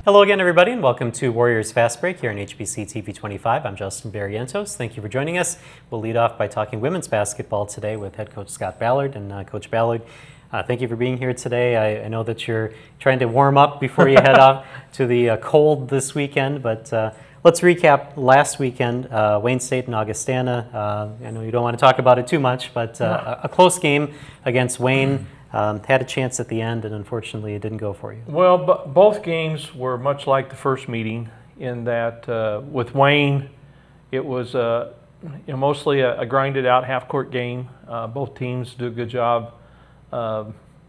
Hello again, everybody, and welcome to Warriors Fast Break here on HBC TV 25. I'm Justin Barrientos. Thank you for joining us. We'll lead off by talking women's basketball today with head coach Scott Ballard. And Coach Ballard, thank you for being here today. I know that you're trying to warm up before you head off to the cold this weekend, but let's recap last weekend, Wayne State and Augustana. I know you don't want to talk about it too much, but a close game against Wayne. Had a chance at the end, and unfortunately it didn't go for you. Well, both games were much like the first meeting in that with Wayne, it was mostly a grinded-out half-court game. Both teams do a good job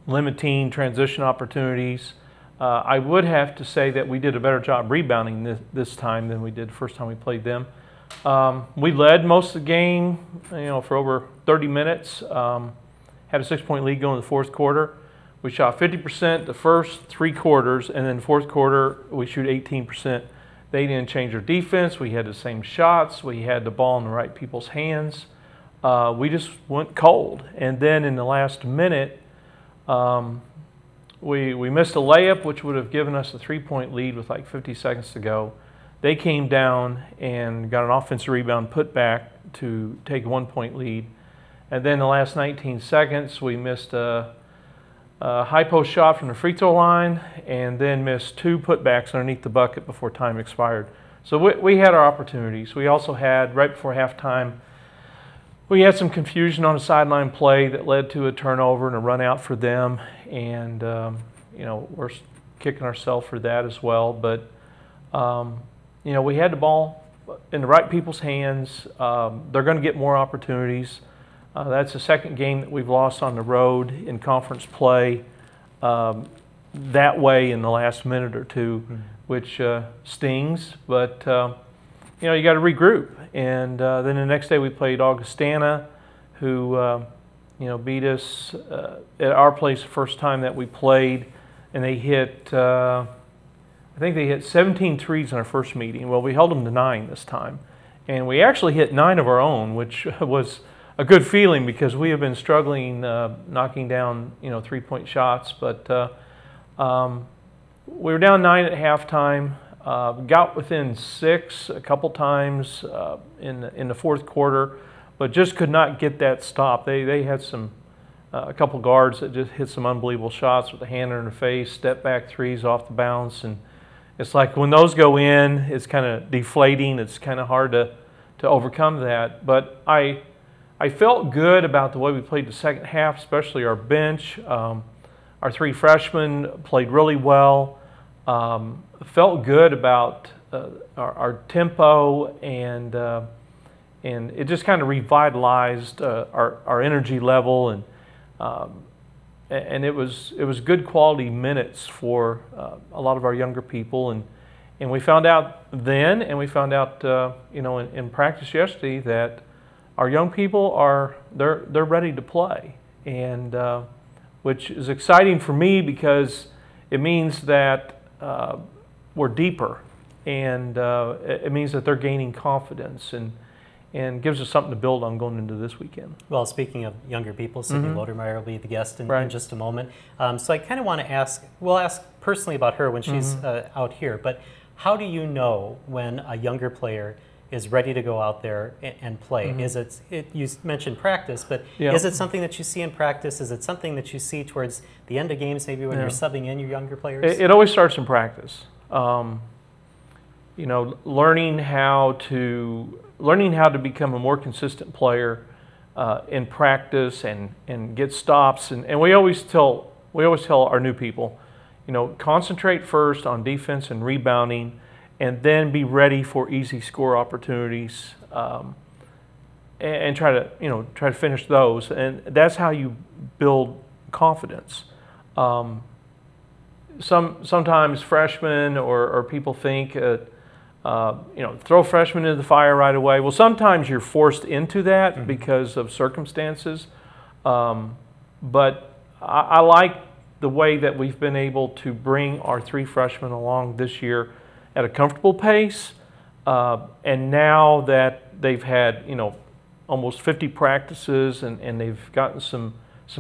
limiting transition opportunities. I would have to say that we did a better job rebounding this time than we did the first time we played them. We led most of the game, for over 30 minutes. Had a 6-point lead going in the fourth quarter. We shot 50% the first 3 quarters, and then fourth quarter we shoot 18%. They didn't change their defense. We had the same shots. We had the ball in the right people's hands. We just went cold. And then in the last minute, we missed a layup, which would have given us a 3-point lead with like 50 seconds to go. They came down and got an offensive rebound, put back to take a 1-point lead. And then the last 19 seconds, we missed a high post shot from the free throw line and then missed 2 putbacks underneath the bucket before time expired. So we had our opportunities. We also had, right before halftime, we had some confusion on a sideline play that led to a turnover and a run out for them. And, we're kicking ourselves for that as well. But, we had the ball in the right people's hands. They're going to get more opportunities. That's the second game that we've lost on the road in conference play that way in the last minute or two, which stings. But, you got to regroup. And then the next day we played Augustana, who, beat us at our place the first time that we played. And they hit, I think they hit 17 threes in our first meeting. Well, we held them to 9 this time. And we actually hit 9 of our own, which was a good feeling because we have been struggling knocking down 3-point shots. But we were down 9 at halftime. Got within 6 a couple times in the fourth quarter, but just could not get that stop. They had a couple guards that just hit some unbelievable shots with a hand in the face, step back threes off the bounce, and it's like when those go in, it's kind of deflating. It's kind of hard to overcome that. But I felt good about the way we played the second half, especially our bench. Our 3 freshmen played really well. Felt good about our tempo, and it just kind of revitalized our energy level, and it was good quality minutes for a lot of our younger people, and we found out then, and we found out in practice yesterday that our young people they're ready to play, and which is exciting for me because it means that we're deeper, and it means that they're gaining confidence and gives us something to build on going into this weekend. Well, speaking of younger people, Sydney Lodermeyer will be the guest in just a moment. So I kind of want to we'll ask personally about her when she's out here, but how do you know when a younger player is ready to go out there and play? Is you mentioned practice, but is it something that you see in practice? Is it something that you see towards the end of games, maybe when you're subbing in your younger players? It always starts in practice. Learning how to become a more consistent player in practice and get stops. And we always tell our new people, concentrate first on defense and rebounding, and then be ready for easy score opportunities, and try to finish those. And that's how you build confidence. Sometimes freshmen or people think, throw freshmen into the fire right away. Well, sometimes you're forced into that because of circumstances. But I like the way that we've been able to bring our 3 freshmen along this year at a comfortable pace, and now that they've had almost 50 practices and they've gotten some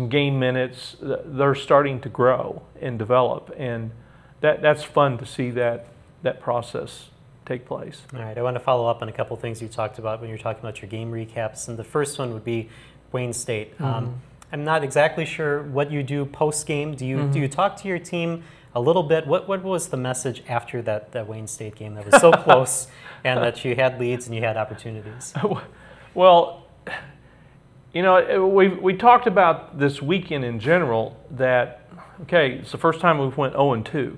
game minutes, they're starting to grow and develop, and that's fun to see that process take place. All right, I want to follow up on a couple things you talked about when you were talking about your game recaps, and the first one would be Wayne State. I'm not exactly sure what you do post-game. Do you talk to your team a little bit? What was the message after that Wayne State game that was so close and that you had leads and you had opportunities? Well, you know, we talked about this weekend in general that, okay, it's the first time we've went 0-2.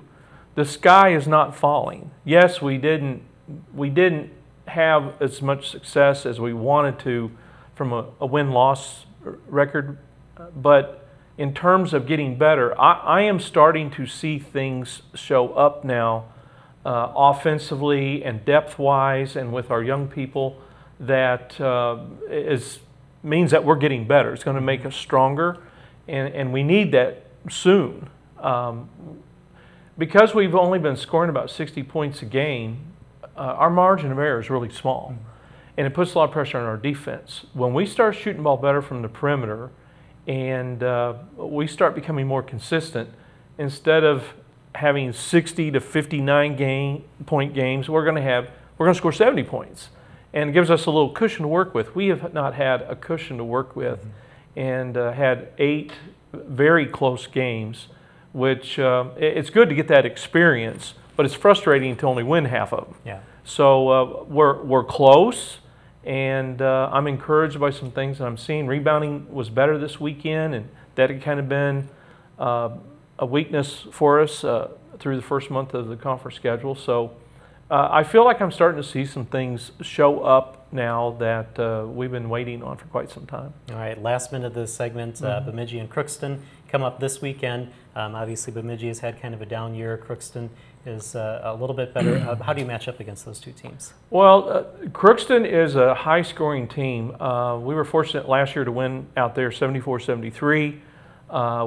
The sky is not falling. Yes, we didn't have as much success as we wanted to from a win-loss record, but in terms of getting better, I am starting to see things show up now offensively and depth-wise and with our young people that means that we're getting better. It's going to make us stronger, and we need that soon. Because we've only been scoring about 60 points a game, our margin of error is really small, and it puts a lot of pressure on our defense. When we start shooting the ball better from the perimeter and we start becoming more consistent, instead of having 60 to 59 point games, we're going to score 70 points, and it gives us a little cushion to work with. We have not had a cushion to work with, and had 8 very close games, which it's good to get that experience, but it's frustrating to only win half of them. Yeah. So we're close, and I'm encouraged by some things that I'm seeing. Rebounding was better this weekend, and that had kind of been a weakness for us through the first month of the conference schedule. So I feel like I'm starting to see some things show up now that we've been waiting on for quite some time. All right, last minute of this segment, Bemidji and Crookston come up this weekend. Obviously, Bemidji has had kind of a down year. Crookston is a little bit better. How do you match up against those two teams? Well, Crookston is a high-scoring team. We were fortunate last year to win out there 74-73.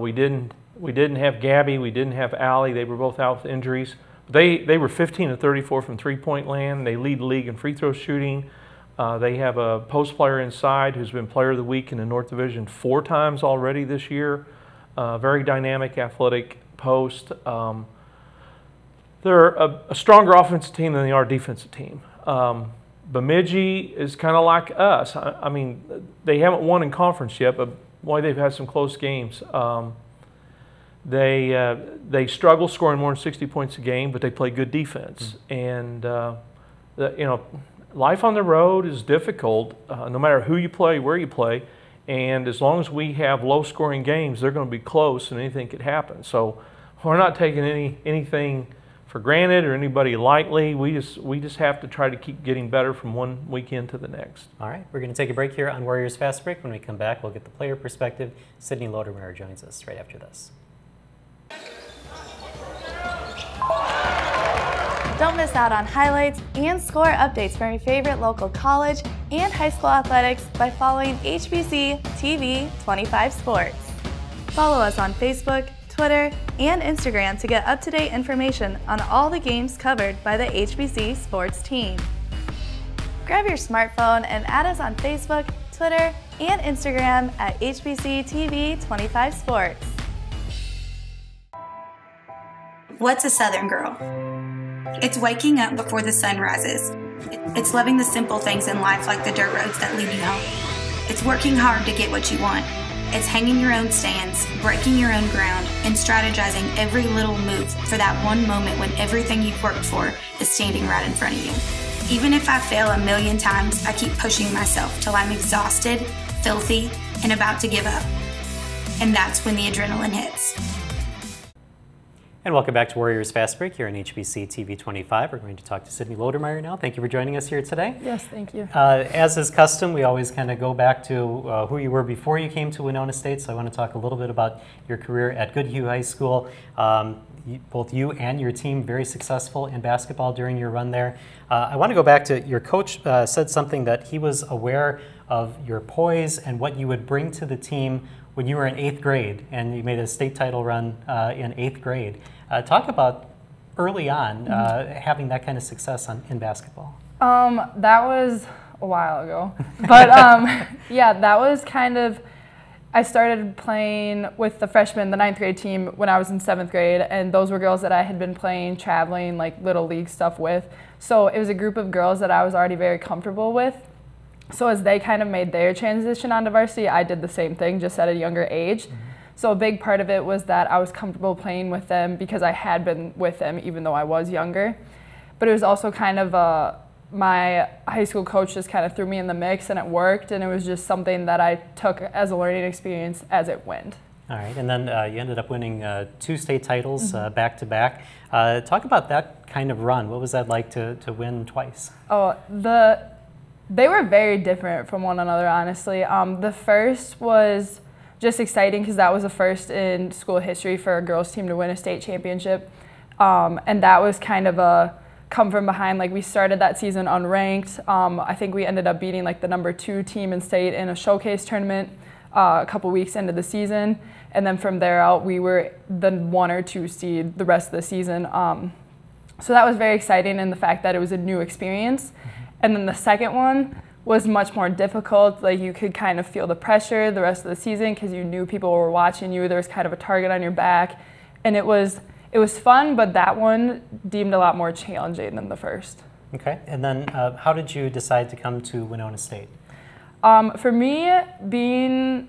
We didn't have Gabby. We didn't have Allie. They were both out with injuries. They were 15 of 34 from three-point land. They lead the league in free throw shooting. They have a post player inside who's been Player of the Week in the North Division 4 times already this year. Very dynamic, athletic post. They're a stronger offensive team than they are a defensive team. Bemidji is kind of like us. I mean, they haven't won in conference yet, but boy, they've had some close games. They struggle scoring more than 60 points a game, but they play good defense. And you know, life on the road is difficult, no matter who you play, where you play. And as long as we have low-scoring games, they're going to be close, and anything could happen. So we're not taking anything for granted or anybody lightly. We just have to try to keep getting better from one weekend to the next. All right, we're going to take a break here on Warriors Fast Break. When we come back, we'll get the player perspective. Sydney Lodermeyer joins us right after this. Don't miss out on highlights and score updates from your favorite local college and high school athletics by following HBC TV 25 Sports. Follow us on Facebook, Twitter, and Instagram to get up-to-date information on all the games covered by the HBC sports team. Grab your smartphone and add us on Facebook, Twitter, and Instagram at HBC TV 25 Sports. What's a Southern girl? It's waking up before the sun rises. It's loving the simple things in life like the dirt roads that lead you home. It's working hard to get what you want. It's hanging your own stands, breaking your own ground, and strategizing every little move for that one moment when everything you've worked for is standing right in front of you. Even if I fail a million times, I keep pushing myself till I'm exhausted, filthy, and about to give up. And that's when the adrenaline hits. And welcome back to Warriors Fast Break here on HBC TV 25. We're going to talk to Sydney Lodermeyer now. Thank you for joining us here today. Yes, thank you. As is custom, we always kind of go back to who you were before you came to Winona State. So I want to talk a little bit about your career at Goodhue High School. Both you and your team very successful in basketball during your run there. I want to go back to your coach said something that he was aware of your poise and what you would bring to the team when you were in 8th grade, and you made a state title run in 8th grade. Talk about early on having that kind of success in basketball. That was a while ago, but yeah, that was kind of, I started playing with the freshmen, the 9th grade team, when I was in 7th grade, and those were girls that I had been playing, traveling, like little league stuff with. So it was a group of girls that I was already very comfortable with. So as they kind of made their transition onto varsity, I did the same thing, just at a younger age. So a big part of it was that I was comfortable playing with them because I had been with them even though I was younger. But it was also kind of my high school coach just kind of threw me in the mix and it worked, and it was just something that I took as a learning experience as it went. All right, and then you ended up winning 2 state titles back to back. Talk about that kind of run. What was that like to win twice? Oh, they were very different from one another, honestly. The first was just exciting because that was the first in school history for a girls team to win a state championship. And that was kind of a come from behind. Like, we started that season unranked. I think we ended up beating like the #2 team in state in a showcase tournament a couple weeks into the season. And then from there out, we were the 1 or 2 seed the rest of the season. So that was very exciting in the fact that it was a new experience. And then the second one was much more difficult. Like, you could kind of feel the pressure the rest of the season because you knew people were watching you. There was kind of a target on your back. And it was fun, but that one deemed a lot more challenging than the first. Okay, and then how did you decide to come to Winona State? For me, it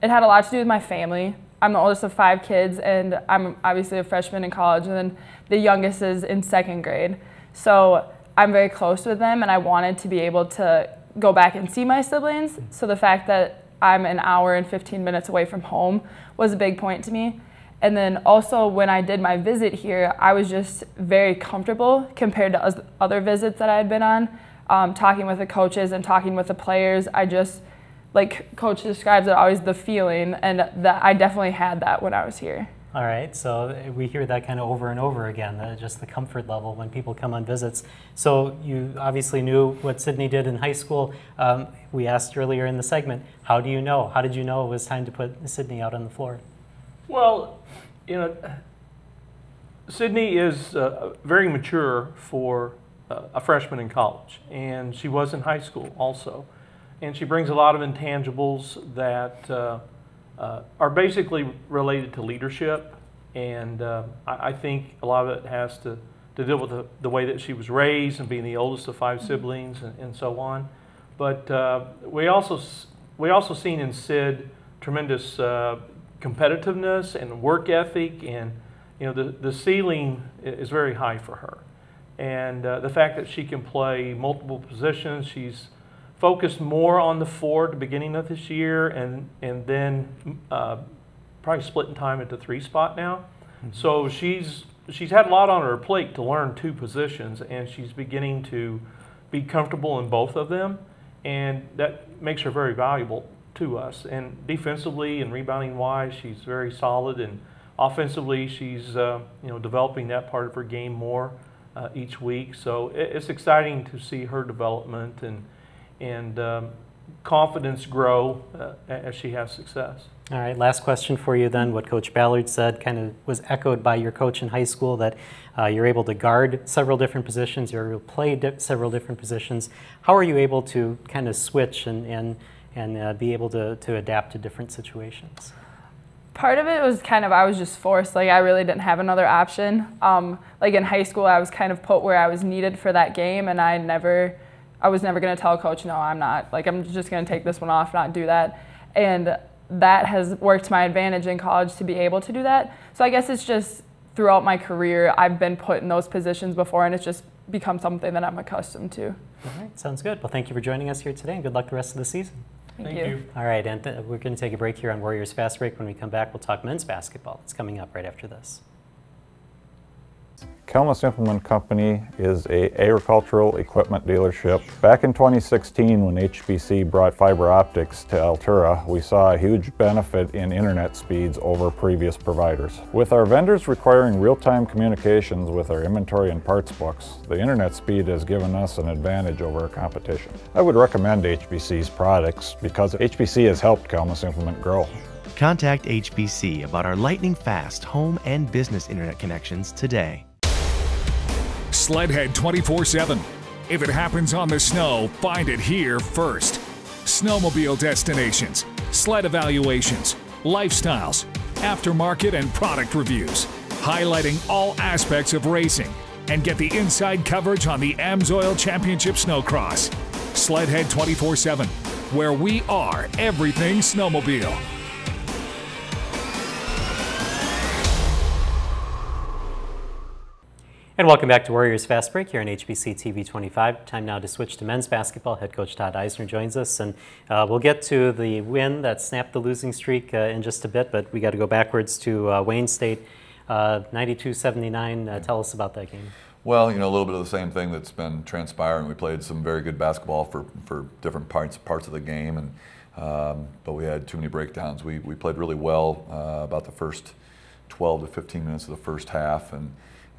had a lot to do with my family. I'm the oldest of 5 kids, and I'm obviously a freshman in college, and then the youngest is in 2nd grade. So I'm very close with them, and I wanted to be able to go back and see my siblings. So the fact that I'm an hour and 15 minutes away from home was a big point to me. And then also when I did my visit here, I was just very comfortable compared to other visits that I had been on. Talking with the coaches and talking with the players, I just, like Coach describes it, always the feeling, and that I definitely had that when I was here. All right, so we hear that kind of over and over again, just the comfort level when people come on visits. So you obviously knew what Sydney did in high school. We asked earlier in the segment, how do you know? How did you know it was time to put Sydney out on the floor? Well, you know, Sydney is very mature for a freshman in college, and she was in high school also. And she brings a lot of intangibles that are basically related to leadership, and I think a lot of it has to deal with the way that she was raised and being the oldest of 5 siblings and so on. But we also seen in Sid tremendous competitiveness and work ethic, and you know the ceiling is very high for her. And the fact that she can play multiple positions, she's focused more on the 4 at the beginning of this year, and then probably splitting time at the 3 spot now. So she's had a lot on her plate to learn 2 positions, and she's beginning to be comfortable in both of them, and that makes her very valuable to us. And defensively and rebounding wise, she's very solid, and offensively she's developing that part of her game more each week. So it's exciting to see her development and confidence grow as she has success. All right, last question for you then. What Coach Ballard said kind of was echoed by your coach in high school, that you're able to guard several different positions, you're able to play several different positions. How are you able to kind of switch and be able to adapt to different situations? Part of it was kind of, I was just forced. Like, I really didn't have another option. Like in high school, I was kind of put where I was needed for that game, and I was never going to tell Coach, no, I'm not. Like, I'm just going to take this one off, not do that. And that has worked to my advantage in college to be able to do that. So I guess it's just throughout my career, I've been put in those positions before, and it's just become something that I'm accustomed to. All right, sounds good. Well, thank you for joining us here today, and good luck the rest of the season. Thank you. All right, and we're going to take a break here on Warriors Fast Break. When we come back, we'll talk men's basketball. It's coming up right after this. Kelmus Implement Company is an agricultural equipment dealership. Back in 2016, when HBC brought fiber optics to Altura, we saw a huge benefit in internet speeds over previous providers. With our vendors requiring real-time communications with our inventory and parts books, the internet speed has given us an advantage over our competition. I would recommend HBC's products because HBC has helped Kelmus Implement grow. Contact HBC about our lightning-fast home and business internet connections today. Sledhead 24/7. If it happens on the snow, find it here first. Snowmobile destinations, sled evaluations, lifestyles, aftermarket and product reviews, highlighting all aspects of racing, and get the inside coverage on the AMSOIL Championship Snowcross. Sledhead 24/7, where we are everything snowmobile. And welcome back to Warriors Fast Break here on HBC TV 25. Time now to switch to men's basketball. Head coach Todd Eisner joins us, and we'll get to the win that snapped the losing streak in just a bit, but we got to go backwards to Wayne State, 92-79. Tell us about that game. Well, a little bit of the same thing that's been transpiring. We played some very good basketball for different parts of the game, and but we had too many breakdowns. We played really well about the first 12 to 15 minutes of the first half, and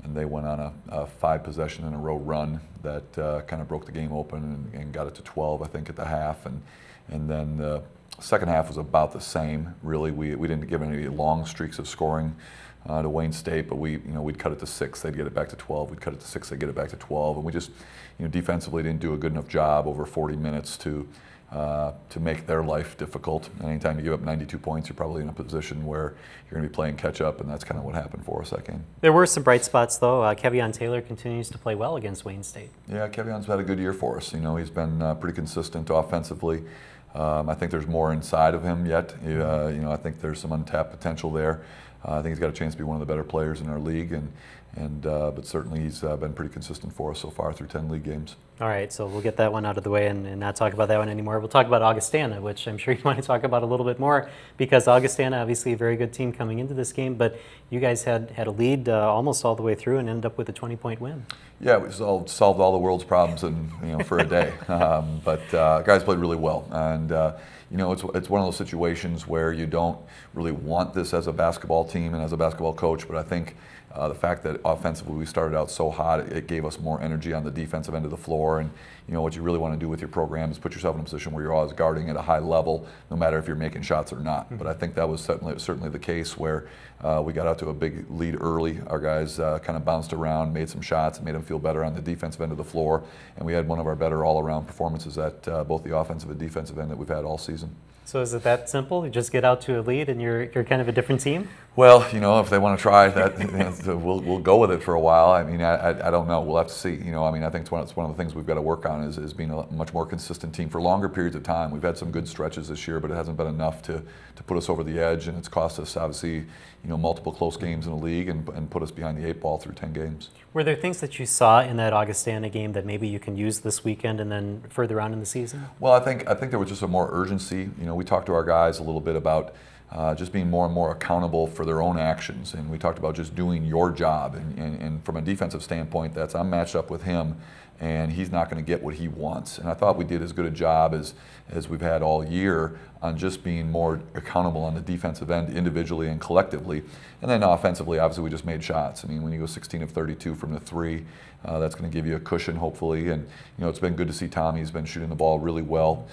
they went on a 5-possession in a row run that kind of broke the game open and got it to 12, I think, at the half. And then the second half was about the same, really. We didn't give any long streaks of scoring to Wayne State, but we'd cut it to 6, they'd get it back to 12. We'd cut it to 6, they'd get it back to 12. And we just, defensively didn't do a good enough job over 40 minutes to make their life difficult. And anytime you give up 92 points, you're probably in a position where you're going to be playing catch up, and that's kind of what happened for us that game. There were some bright spots, though. Kevion Taylor continues to play well against Wayne State. Yeah, Kevion's had a good year for us. He's been pretty consistent offensively. I think there's more inside of him yet. I think there's some untapped potential there. I think he's got a chance to be one of the better players in our league, but certainly he's been pretty consistent for us so far through 10 league games. All right, so we'll get that one out of the way and not talk about that one anymore. We'll talk about Augustana, which I'm sure you want to talk about a little bit more, because Augustana, obviously a very good team coming into this game, but you guys had a lead almost all the way through and ended up with a 20-point win. Yeah, we solved all the world's problems for a day. But guys played really well, and it's one of those situations where you don't really want this as a basketball team and as a basketball coach, but I think the fact that offensively we started out so hot, it gave us more energy on the defensive end of the floor. And what you really want to do with your program is put yourself in a position where you're always guarding at a high level, no matter if you're making shots or not. Mm-hmm. But I think that was certainly the case where we got out to a big lead early. Our guys kind of bounced around, made some shots, made them feel better on the defensive end of the floor, and we had one of our better all-around performances at both the offensive and defensive end that we've had all season. So is it that simple? You just get out to a lead and you're kind of a different team? Well, if they want to try that, we'll go with it for a while. I mean, I don't know. We'll have to see. I think it's one of the things we've got to work on is being a much more consistent team for longer periods of time. We've had some good stretches this year, but it hasn't been enough to put us over the edge, and it's cost us obviously multiple close games in the league and put us behind the 8 ball through 10 games. Were there things that you saw in that Augustana game that maybe you can use this weekend and then further on in the season? Well, I think there was just a more urgency. We talked to our guys a little bit about just being more and more accountable for their own actions, and we talked about just doing your job. And from a defensive standpoint, I'm matched up with him, and he's not going to get what he wants. And I thought we did as good a job as we've had all year on just being more accountable on the defensive end individually and collectively. And then offensively, obviously, we just made shots. I mean, when you go 16 of 32 from the 3, that's going to give you a cushion, hopefully. And, it's been good to see Tommy. He's been shooting the ball really well.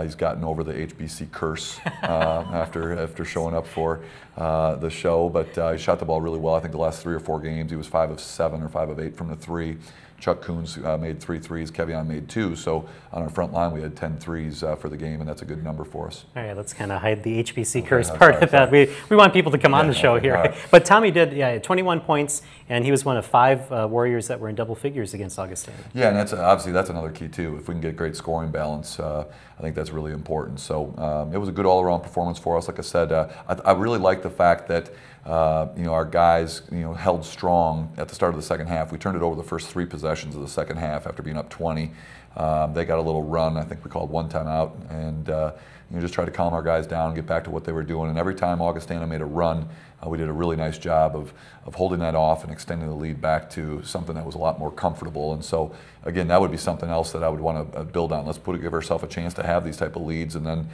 He's gotten over the HBC curse after showing up for the show. But he shot the ball really well. I think the last 3 or 4 games, he was 5 of 7 or 5 of 8 from the 3. Chuck Coons made 3 threes. Kevion made 2. So on our front line, we had 10 threes for the game, and that's a good number for us. All right, let's kind of hide the HBC curse part of that. We want people to come on the show here. Right. But Tommy did 21 points, and he was one of 5 Warriors that were in double figures against Augustana. Yeah, and that's another key too. If we can get great scoring balance, I think that's really important. So it was a good all-around performance for us. Like I said, I really like the fact that our guys held strong at the start of the second half. We turned it over the first 3 possessions of the second half after being up 20. They got a little run. I think we called 1 timeout, and just tried to calm our guys down and get back to what they were doing. And every time Augustana made a run, we did a really nice job of holding that off and extending the lead back to something that was a lot more comfortable. And so, again, that would be something else that I would want to build on. Let's give ourselves a chance to have these type of leads, and then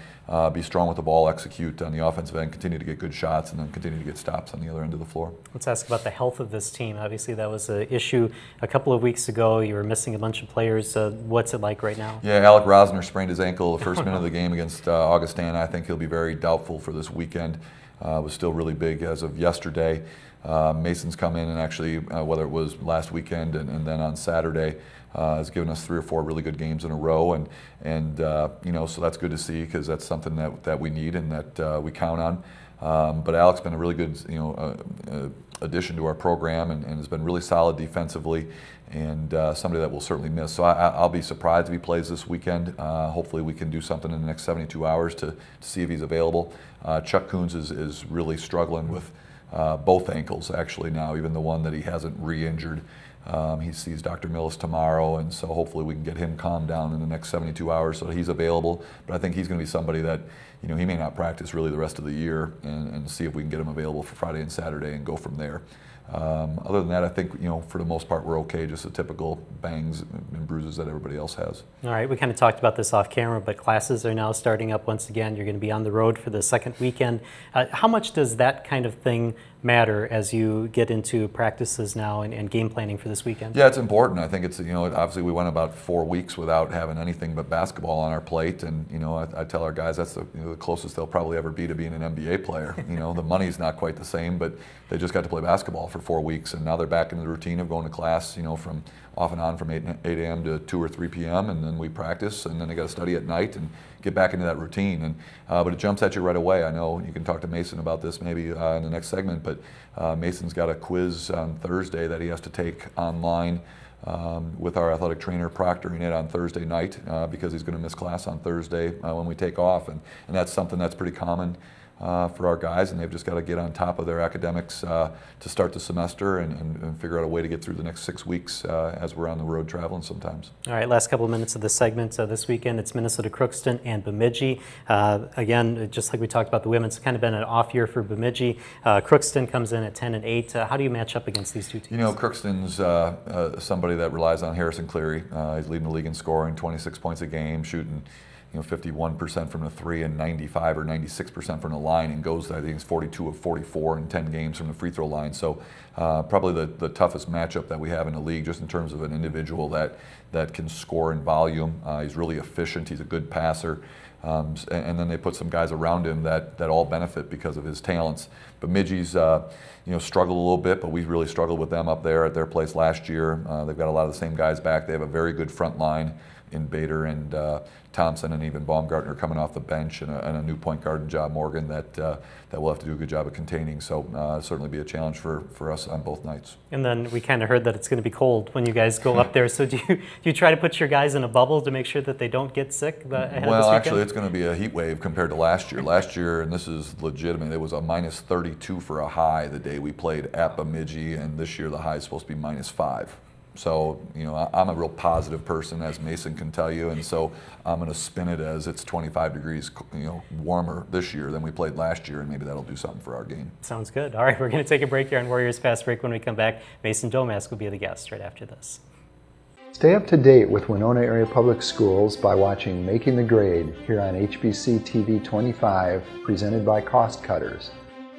be strong with the ball, execute on the offensive end, continue to get good shots, and then continue to get stops on the other end of the floor. Let's ask about the health of this team. Obviously, that was an issue a couple of weeks ago. You were missing a bunch of players. What's it like right now? Yeah, Alec Rosner sprained his ankle the first minute of the game against Augustana. I think he'll be very doubtful for this weekend. was still really big as of yesterday. Mason's come in and actually, whether it was last weekend and then on Saturday, has given us 3 or 4 really good games in a row, and you know, so that's good to see, because that's something that we need and that we count on. But Alec's been a really good, you know, addition to our program, and has been really solid defensively, and somebody that we'll certainly miss. So I'll be surprised if he plays this weekend. Hopefully we can do something in the next 72 hours to see if he's available. Chuck Coons is really struggling with both ankles actually now, even the one that he hasn't re-injured. He sees Dr. Millis tomorrow, and so hopefully we can get him calmed down in the next 72 hours so that he's available. But I think he's going to be somebody that, you know, he may not practice really the rest of the year, and see if we can get him available for Friday and Saturday and go from there. Other than that, I think, you know, for the most part we're okay, just the typical bangs and bruises that everybody else has. All right, we kind of talked about this off camera, but classes are now starting up once again. You're going to be on the road for the second weekend. How much does that kind of thing matter as you get into practices now and game planning for this weekend? Yeah, it's important. I think it's, you know, obviously we went about 4 weeks without having anything but basketball on our plate, and, you know, I tell our guys that's the, you know, the closest they'll probably ever be to being an NBA player. You know, the money's not quite the same, but they just got to play basketball for 4 weeks, and now they're back in the routine of going to class, you know, from off and on from 8 a.m. to 2 or 3 p.m., and then we practice, and then they got to study at night and get back into that routine. And but it jumps at you right away. I know you can talk to Mason about this maybe in the next segment, but Mason's got a quiz on Thursday that he has to take online with our athletic trainer proctoring it on Thursday night because he's going to miss class on Thursday when we take off, and that's something that's pretty common for our guys, and they've just got to get on top of their academics to start the semester and figure out a way to get through the next 6 weeks as we're on the road traveling sometimes. All right, last couple of minutes of this segment. This weekend it's Minnesota Crookston and Bemidji. Again, just like we talked about the women, it's kind of been an off year for Bemidji. Crookston comes in at 10-8. How do you match up against these two teams? You know, Crookston's somebody that relies on Harrison Cleary. He's leading the league in scoring, 26 points a game, shooting, you know, 51% from the 3 and 95 or 96% from the line, and goes, I think it's 42 of 44 in 10 games from the free throw line. So probably the toughest matchup that we have in the league, just in terms of an individual that can score in volume. He's really efficient. He's a good passer. And then they put some guys around him that all benefit because of his talents. Bemidji's you know, struggled a little bit, but we really struggled with them up there at their place last year. They've got a lot of the same guys back. They have a very good front line in Bader and Thompson, and even Baumgartner coming off the bench, and a new point guard in John Morgan that we'll have to do a good job of containing. So certainly be a challenge for us on both nights. And then we kind of heard that it's going to be cold when you guys go up there. So do you try to put your guys in a bubble to make sure that they don't get sick ahead of this weekend? Well, actually, it's going to be a heat wave compared to last year. Last year, and this is legitimate, it was a minus 32 for a high the day we played at Bemidji, and this year the high is supposed to be minus 5. So, you know, I'm a real positive person, as Mason can tell you, and so I'm going to spin it as it's 25 degrees, you know, warmer this year than we played last year, and maybe that'll do something for our game. Sounds good. All right, we're going to take a break here on Warriors Fast Break. When we come back, Mason Domask will be the guest right after this. Stay up to date with Winona Area Public Schools by watching Making the Grade here on HBC TV 25, presented by Cost Cutters.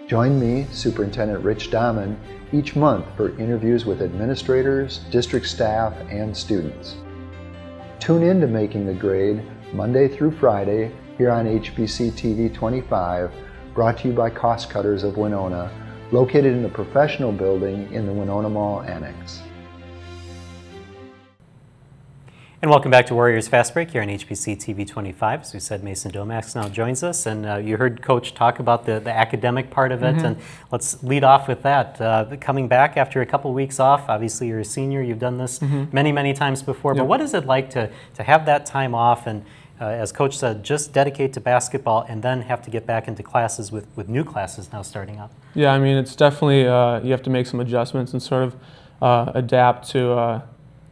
Join me, Superintendent Rich Dahman, each month for interviews with administrators, district staff, and students. Tune in to Making the Grade Monday through Friday here on HBC TV 25, brought to you by Cost Cutters of Winona, located in the professional building in the Winona Mall Annex. And welcome back to Warriors Fast Break here on HBC TV 25. As we said, Mason Domask now joins us, and you heard Coach talk about the academic part of it, and let's lead off with that. Coming back after a couple weeks off, obviously you're a senior, you've done this many, many times before, but what is it like to have that time off and, as Coach said, just dedicate to basketball and then have to get back into classes with new classes now starting up? Yeah, I mean, it's definitely, you have to make some adjustments and sort of adapt to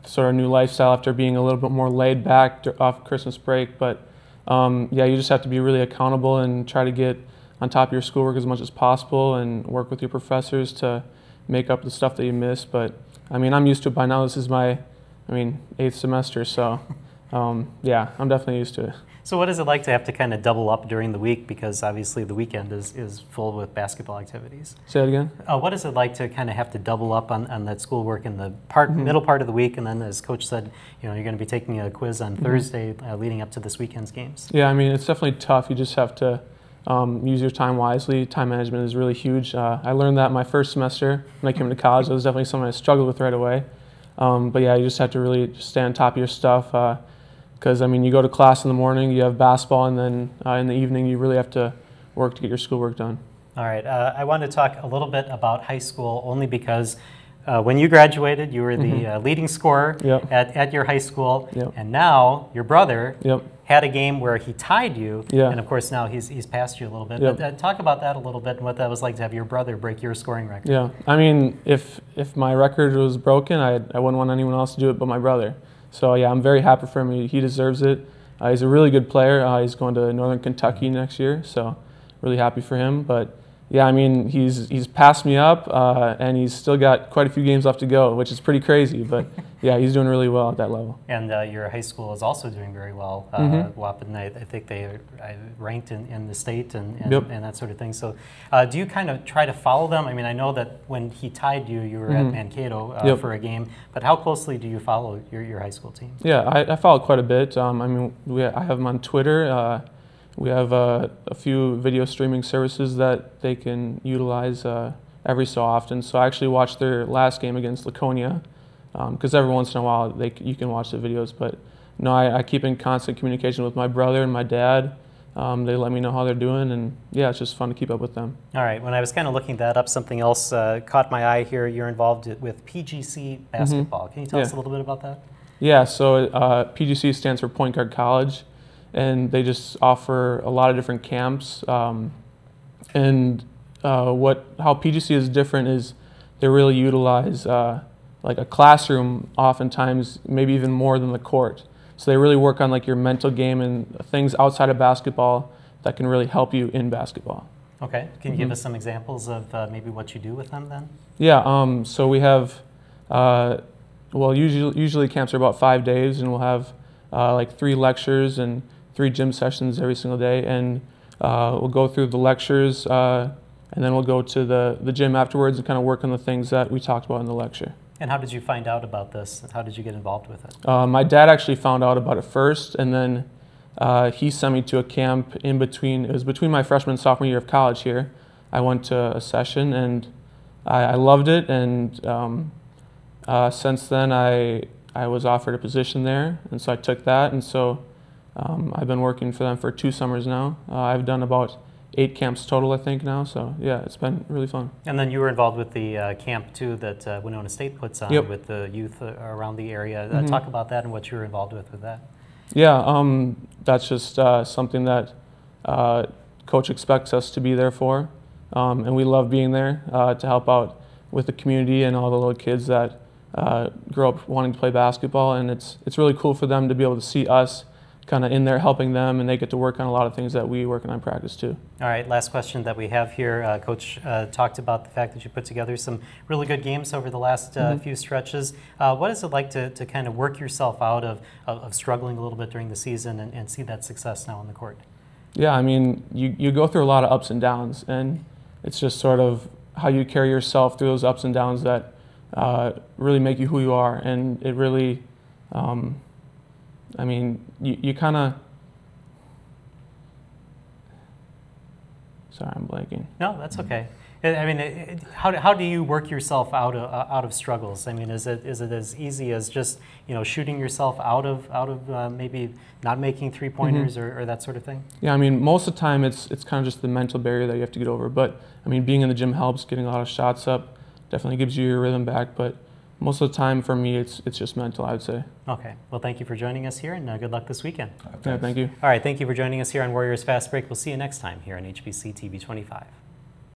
sort of new lifestyle after being a little bit more laid back off Christmas break. But yeah, you just have to be really accountable and try to get on top of your schoolwork as much as possible and work with your professors to make up the stuff that you miss. But I mean, I'm used to it by now. This is my, 8th semester, so yeah, I'm definitely used to it. So what is it like to have to kind of double up during the week, because obviously the weekend is full with basketball activities? Say that again? What is it like to kind of have to double up on that schoolwork in the middle part of the week, and then, as Coach said, you know, you're going to be taking a quiz on Thursday leading up to this weekend's games? Yeah, I mean, it's definitely tough. You just have to use your time wisely. Time management is really huge. I learned that my first semester when I came to college. It was definitely something I struggled with right away. But yeah, you just have to really just stay on top of your stuff. Because I mean, you go to class in the morning, you have basketball, and then in the evening you really have to work to get your schoolwork done. All right, I want to talk a little bit about high school only because when you graduated, you were the leading scorer at your high school, and now your brother had a game where he tied you, and of course now he's passed you a little bit. But talk about that a little bit and what that was like to have your brother break your scoring record. Yeah, I mean, if my record was broken, I wouldn't want anyone else to do it but my brother. So yeah, I'm very happy for him. He deserves it. He's a really good player. He's going to Northern Kentucky next year, so really happy for him. But yeah, I mean, he's passed me up, and he's still got quite a few games left to go, which is pretty crazy. But yeah, he's doing really well at that level. And your high school is also doing very well. Waupun, I think they are ranked in the state and that sort of thing. So do you kind of try to follow them? I mean, I know that when he tied you, you were at Mankato for a game, but how closely do you follow your high school team? Yeah, I follow quite a bit. I mean, I have him on Twitter. We have a few video streaming services that they can utilize every so often. So I actually watched their last game against Laconia, because every once in a while you can watch the videos. But no, I keep in constant communication with my brother and my dad. They let me know how they're doing, and yeah, it's just fun to keep up with them. All right, when I was kind of looking that up, something else caught my eye here. You're involved with PGC basketball. Can you tell us a little bit about that? Yeah, so PGC stands for Point Guard College, and they just offer a lot of different camps. How PGC is different is they really utilize like a classroom oftentimes, maybe even more than the court. So they really work on like your mental game and things outside of basketball that can really help you in basketball. Okay, can you give us some examples of maybe what you do with them then? Yeah, so we have, well, usually camps are about 5 days, and we'll have like 3 lectures and 3 gym sessions every single day, and we'll go through the lectures, and then we'll go to the gym afterwards and kind of work on the things that we talked about in the lecture. And how did you find out about this? How did you get involved with it? My dad actually found out about it first, and then he sent me to a camp it was between my freshman and sophomore year of college here. I went to a session, and I loved it, and since then I was offered a position there, and so I took that, and so I've been working for them for 2 summers now. I've done about 8 camps total, I think, now. So yeah, it's been really fun. And then you were involved with the camp too that Winona State puts on with the youth around the area. Talk about that and what you were involved with that. Yeah, that's just something that Coach expects us to be there for, and we love being there to help out with the community and all the little kids that grow up wanting to play basketball. And it's really cool for them to be able to see us kind of in there helping them, and they get to work on a lot of things that we work on in practice too. All right, last question that we have here. Coach talked about the fact that you put together some really good games over the last few stretches. What is it like to kind of work yourself out of struggling a little bit during the season and see that success now on the court? Yeah, I mean, you go through a lot of ups and downs, and it's just sort of how you carry yourself through those ups and downs that really make you who you are, and it really I mean, you kind of, sorry, I'm blanking. No, that's okay. I mean, how do you work yourself out of struggles? I mean, is it as easy as just shooting yourself out of maybe not making 3-pointers or that sort of thing? Yeah, I mean, most of the time it's kind of just the mental barrier that you have to get over. But I mean, being in the gym helps. Getting a lot of shots up definitely gives you your rhythm back. But most of the time for me, it's just mental, I would say. Okay. Well, thank you for joining us here, and good luck this weekend. Yeah, thank you. All right. Thank you for joining us here on Warriors Fast Break. We'll see you next time here on HBC TV 25.